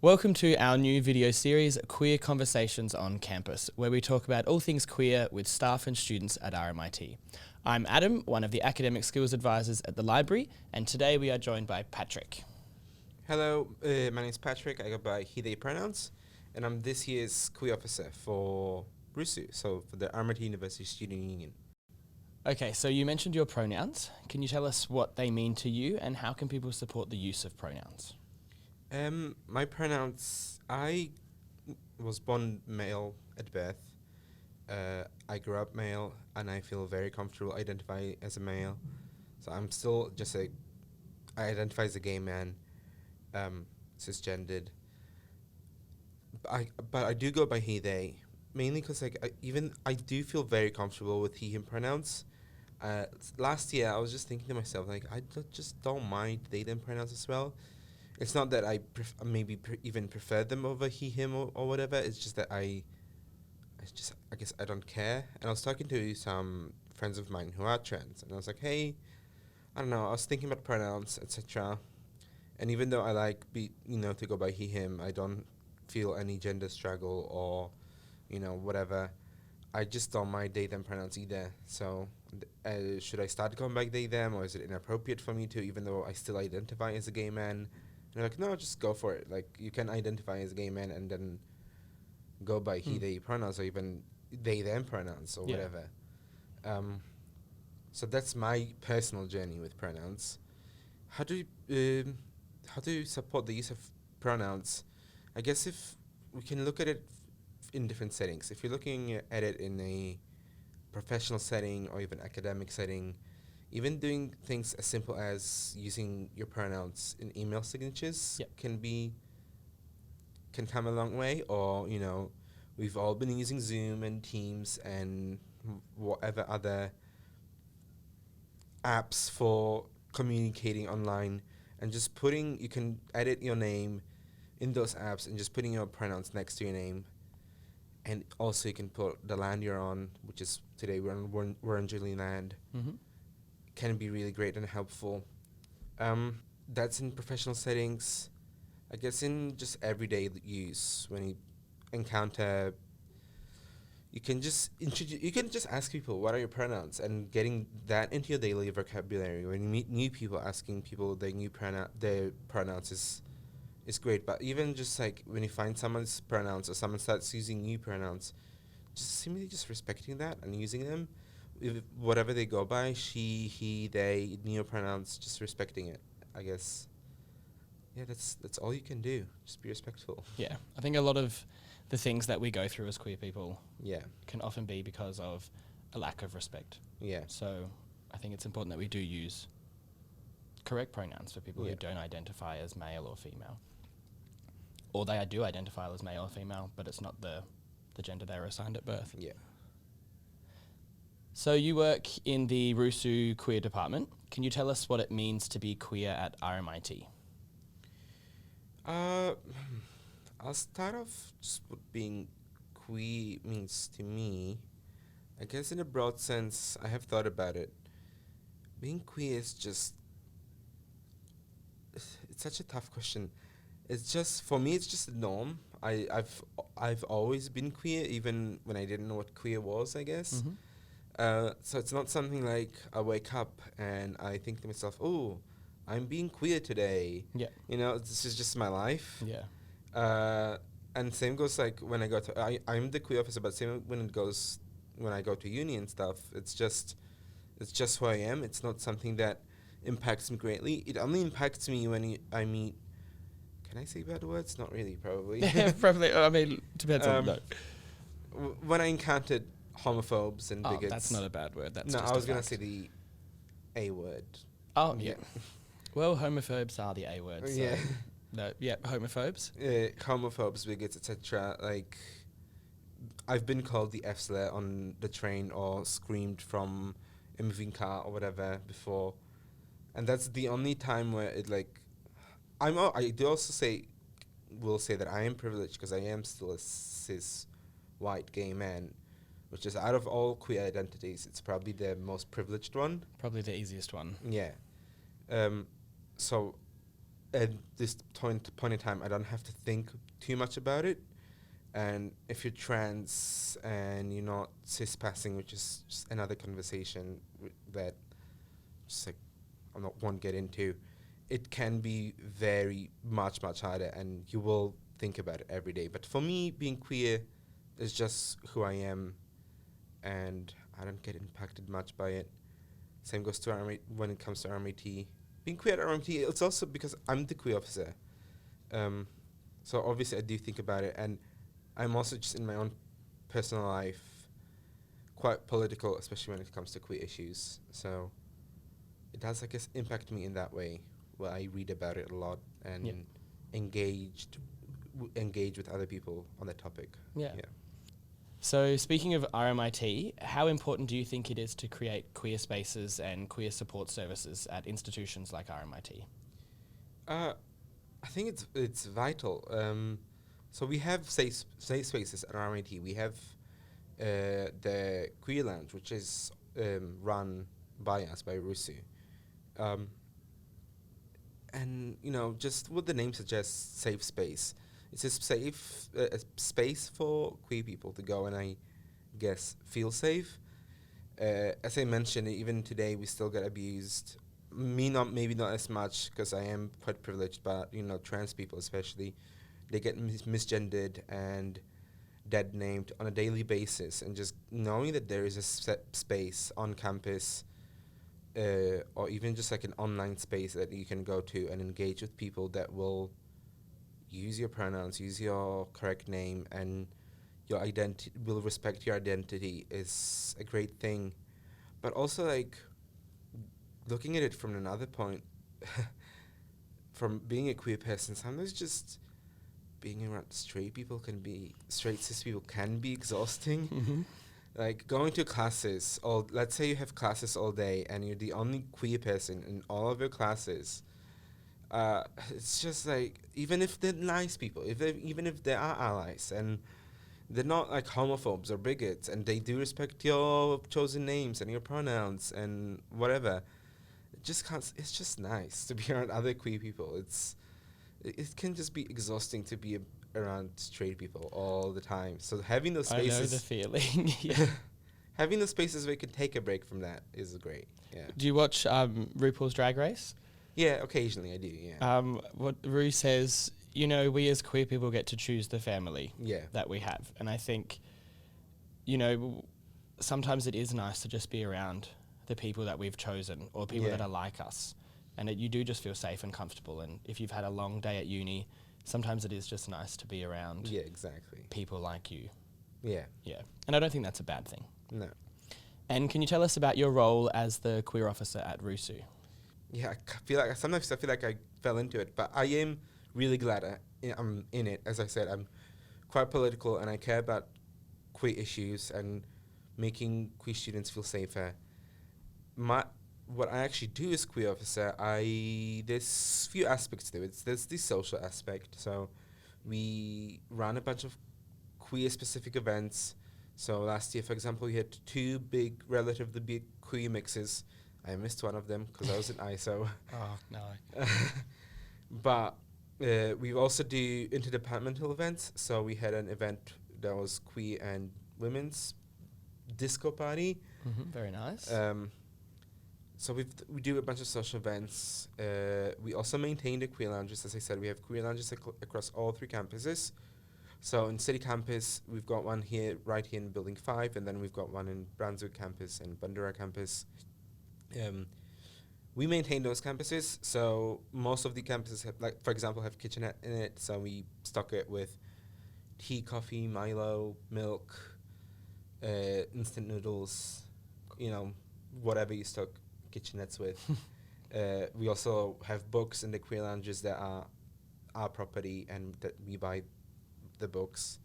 Welcome to our new video series, Queer Conversations on Campus, where we talk about all things queer with staff and students at RMIT. I'm Adam, one of the Academic Skills Advisors at the Library, and today we are joined by Patrick. Hello, my name is Patrick. I go by he, they pronouns, and I'm this year's Queer Officer for RUSU, so for the RMIT University Student Union. Okay, so you mentioned your pronouns. Can you tell us what they mean to you and how can people support the use of pronouns? My pronouns, I was born male at birth. I grew up male, and I feel very comfortable identifying as a male. So I'm still I identify as a gay man, cisgendered. But I do go by he, they, mainly because I do feel very comfortable with he, him pronouns. Last year, I was just thinking to myself, just don't mind they, them pronouns as well. It's not that I even prefer them over he, him, or whatever. It's just that I guess I don't care. And I was talking to some friends of mine who are trans, and I was like, hey, I don't know, I was thinking about pronouns, etc. And even though I like to go by he, him, I don't feel any gender struggle or, whatever. I just don't mind they, them pronouns either. So should I start going by they, them, or is it inappropriate for me to, even though I still identify as a gay man? And they're like, no, just go for it. Like, you can identify as a gay man and then go by he, they pronouns, or even they, them pronouns, or whatever. So that's my personal journey with pronouns. How do you support the use of pronouns? I guess if we can look at it in different settings. If you're looking at it in a professional setting or even academic setting, even doing things as simple as using your pronouns in email signatures can come a long way. Or, we've all been using Zoom and Teams and whatever other apps for communicating online, and just you can edit your name in those apps and just putting your pronouns next to your name. And also you can put the land you're on, which is today we're on Wurundjeri land. Mm-hmm. Can be really great and helpful. That's in professional settings. I guess in just everyday use, when you encounter, you can just ask people, what are your pronouns? And getting that into your daily vocabulary. When you meet new people, asking people their pronouns is great. But even just like when you find someone's pronouns or someone starts using new pronouns, just simply just respecting that and using them. Whatever they go by, she, he, they, neopronouns, just respecting it, I guess. Yeah, that's all you can do. Just be respectful. Yeah, I think a lot of the things that we go through as queer people can often be because of a lack of respect. Yeah. So I think it's important that we do use correct pronouns for people who don't identify as male or female. Or they do identify as male or female, but it's not the gender they were assigned at birth. Yeah. So you work in the RUSU Queer department. Can you tell us what it means to be queer at RMIT? I'll start off just what being queer means to me. I guess in a broad sense, I have thought about it. Being queer is just, it's such a tough question. It's just, for me, it's just a norm. I've always been queer, even when I didn't know what queer was, I guess. Mm-hmm. So it's not something like I wake up and I think to myself, oh, I'm being queer today. Yeah. This is just my life. Yeah. And same goes like when I go to, I'm the queer officer, but same when I go to uni and stuff, it's just who I am. It's not something that impacts me greatly. It only impacts me when I meet, can I say bad words? Not really, probably. Probably, I mean, depends on that. When I encountered homophobes and bigots. That's not a bad word. That's no, just I was going to say the A word. Oh, yeah. Well, homophobes are the A word. So Yeah. No, yeah, homophobes. Homophobes, bigots, etc. Like, I've been called the F slur on the train or screamed from a moving car or whatever before. And that's the only time where it like, I will say that I am privileged because I am still a cis white gay man, which is out of all queer identities, it's probably the most privileged one. Probably the easiest one. Yeah. So at this point in time, I don't have to think too much about it. And if you're trans and you're not cis passing, which is just another conversation that just like I won't get into, it can be very much harder, and you will think about it every day. But for me, being queer is just who I am, and I don't get impacted much by it. Same goes to when it comes to RMIT. Being queer at RMIT, it's also because I'm the queer officer. So obviously I do think about it, and I'm also just in my own personal life quite political, especially when it comes to queer issues. So it does, I guess, impact me in that way, where I read about it a lot and engage with other people on that topic. Yeah. So speaking of RMIT, how important do you think it is to create queer spaces and queer support services at institutions like RMIT? I think it's vital. So we have safe spaces at RMIT. We have the Queer Lounge, which is run by us, by RUSU. And, just what the name suggests, safe space. It's a safe a space for queer people to go and, I guess, feel safe. As I mentioned, even today we still get abused. Maybe not as much, because I am quite privileged, but, trans people especially, they get misgendered and dead named on a daily basis. And just knowing that there is a space on campus, or even just like an online space that you can go to and engage with people that will use your pronouns, use your correct name, and your identity will respect your identity, is a great thing. But also, like, looking at it from another point, from being a queer person, sometimes just being around straight cis people can be exhausting. Mm-hmm. Like, going to classes, let's say you have classes all day and you're the only queer person in all of your classes. It's just like, even if they're nice people, even if they are allies and they're not like homophobes or bigots, and they do respect your chosen names and your pronouns and whatever, it's just nice to be around other queer people. It can just be exhausting to be around straight people all the time. So having those spaces, I know the feeling. Yeah. Having those spaces where you can take a break from that is great. Yeah. Do you watch RuPaul's Drag Race? Yeah, occasionally I do. Yeah. What Ru says, we as queer people get to choose the family that we have, and I think, sometimes it is nice to just be around the people that we've chosen, or people that are like us, and you do just feel safe and comfortable. And if you've had a long day at uni, sometimes it is just nice to be around people like you. Yeah. And I don't think that's a bad thing. No. And can you tell us about your role as the queer officer at RUSU? Yeah, sometimes I feel like I fell into it, but I am really glad I'm in it. As I said, I'm quite political, and I care about queer issues and making queer students feel safer. What I actually do as queer officer, there's few aspects to it. There's the social aspect. So we run a bunch of queer specific events. So last year, for example, we had two relatively big queer mixes. I missed one of them because I was in ISO. Oh, no. But we also do interdepartmental events. So we had an event that was queer and women's disco party. Mm-hmm. Very nice. So we do a bunch of social events. We also maintain the queer lounges. As I said, we have queer lounges across all three campuses. So in City Campus, we've got one right here in Building 5, and then we've got one in Brunswick Campus and Bandura Campus. We maintain those campuses. So most of the campuses have, like, for example, have kitchenette in it. So we stock it with tea, coffee, Milo, milk, instant noodles, whatever you stock kitchenettes with. We also have books in the queer lounges that are our property, and that we buy the books.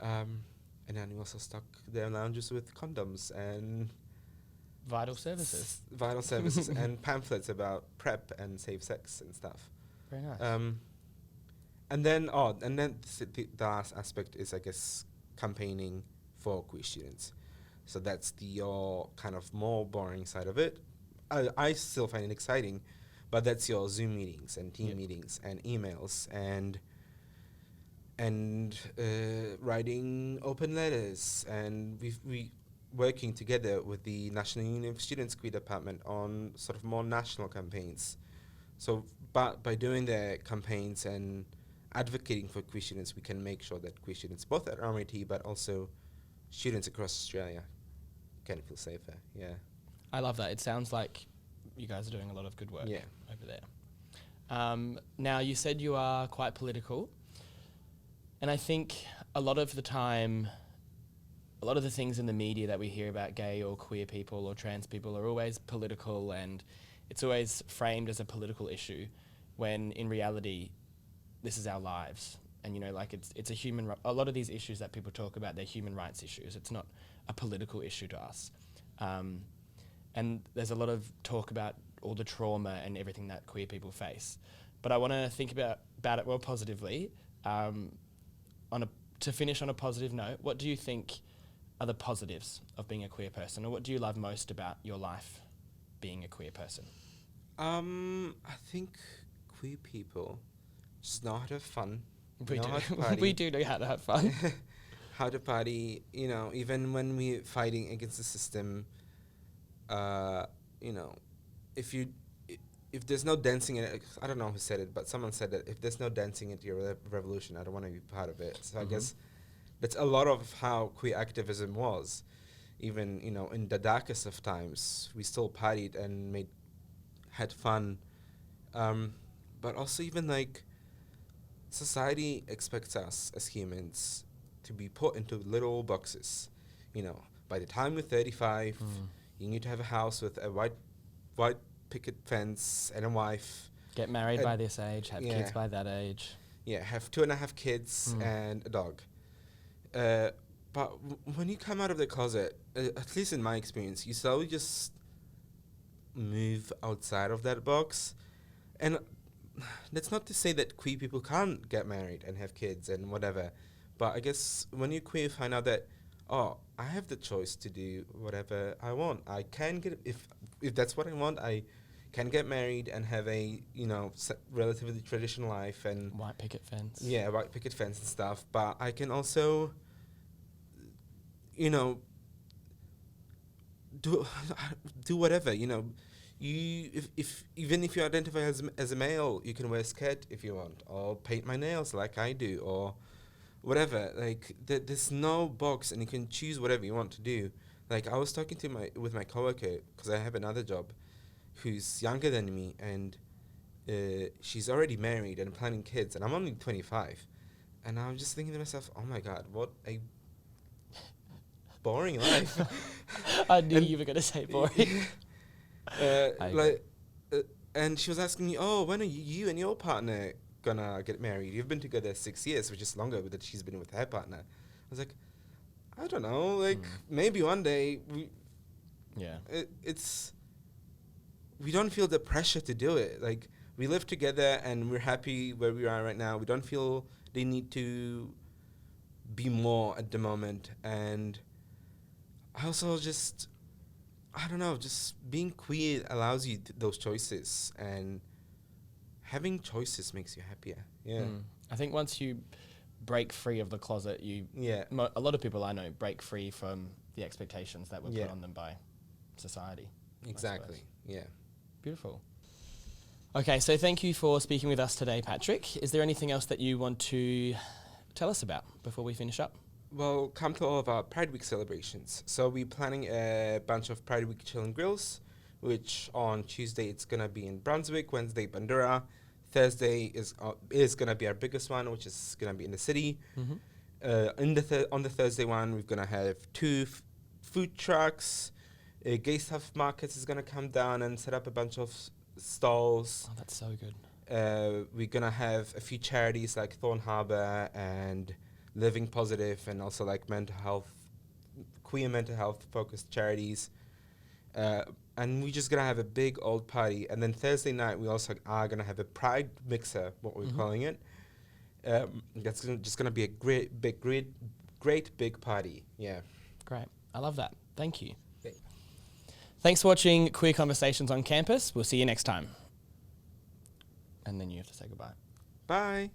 And then we also stock their lounges with condoms and vital services and pamphlets about PrEP and safe sex and stuff. Very nice. And then the last aspect is, I guess, campaigning for queer students. So that's the kind of more boring side of it. I still find it exciting, but that's your Zoom meetings and team meetings and emails and writing open letters, and we working together with the National Union of Students Queer Department on sort of more national campaigns. So, but by doing the campaigns and advocating for queer students, we can make sure that queer students, both at RMIT but also students across Australia, can feel safer. Yeah. I love that. It sounds like you guys are doing a lot of good work over there. Now, you said you are quite political, and I think a lot of the time, a lot of the things in the media that we hear about gay or queer people or trans people are always political, and it's always framed as a political issue, when in reality, this is our lives. And, you know, like it's a human, a lot of these issues that people talk about, they're human rights issues. It's not a political issue to us. And there's a lot of talk about all the trauma and everything that queer people face. But I want to think about it more positively. To finish on a positive note, what do you think are the positives of being a queer person, or what do you love most about your life being a queer person? I think queer people just know how to have fun. We do know how to have fun. How to party, you know, even when we're fighting against the system, you know, if there's no dancing in it, I don't know who said it, but someone said that if there's no dancing into your revolution, I don't want to be part of it. So I guess that's a lot of how queer activism was. Even, you know, in the darkest of times, we still partied and had fun. But also even like society expects us as humans to be put into little boxes. You know, by the time you're 35, you need to have a house with a white picket fence and a wife. Get married by this age, have kids by that age. Yeah, have 2.5 kids and a dog. But when you come out of the closet, at least in my experience, you slowly just move outside of that box. And that's not to say that queer people can't get married and have kids and whatever. But I guess when you're queer, you find out that, oh, I have the choice to do whatever I want. I can get, if that's what I want, I can get married and have a, you know, relatively traditional life and white picket fence. Yeah, white picket fence and stuff. But I can also, you know, do whatever. You know, if even if you identify as a male, you can wear a skirt if you want, or paint my nails like I do, or whatever. Like there's no box, and you can choose whatever you want to do. Like I was talking with my coworker, because I have another job, who's younger than me, and she's already married and planning kids, and I'm only 25, and I'm just thinking to myself, oh my god, what a boring life. I knew you were going to say boring. And she was asking me, oh, when are you and your partner gonna get married? You've been together 6 years, which is longer that she's been with her partner. I was like, I don't know, like maybe one day. We don't feel the pressure to do it. Like, we live together and we're happy where we are right now. We don't feel the need to be more at the moment. And I also just, I don't know, just being queer allows you those choices, and having choices makes you happier. Yeah. I think once you break free of the closet, a lot of people I know break free from the expectations that were put on them by society. Exactly. Yeah. Beautiful. Okay, so thank you for speaking with us today, Patrick. Is there anything else that you want to tell us about before we finish up? Well, come to all of our Pride Week celebrations. So we're planning a bunch of Pride Week chill and grills, which on Tuesday it's going to be in Brunswick, Wednesday Bandura, Thursday is going to be our biggest one, which is going to be in the city. On the Thursday one, we're going to have 2 food trucks. Gay Stuff Markets is going to come down and set up a bunch of stalls. Oh, that's so good. We're going to have a few charities like Thorn Harbour and Living Positive, and also like queer mental health focused charities. And we're just going to have a big old party. And then Thursday night, we also are going to have a Pride Mixer, what we're calling it. That's just going to be a great big party. Yeah. Great. I love that. Thank you. Thanks for watching Queer Conversations on Campus. We'll see you next time. And then you have to say goodbye. Bye.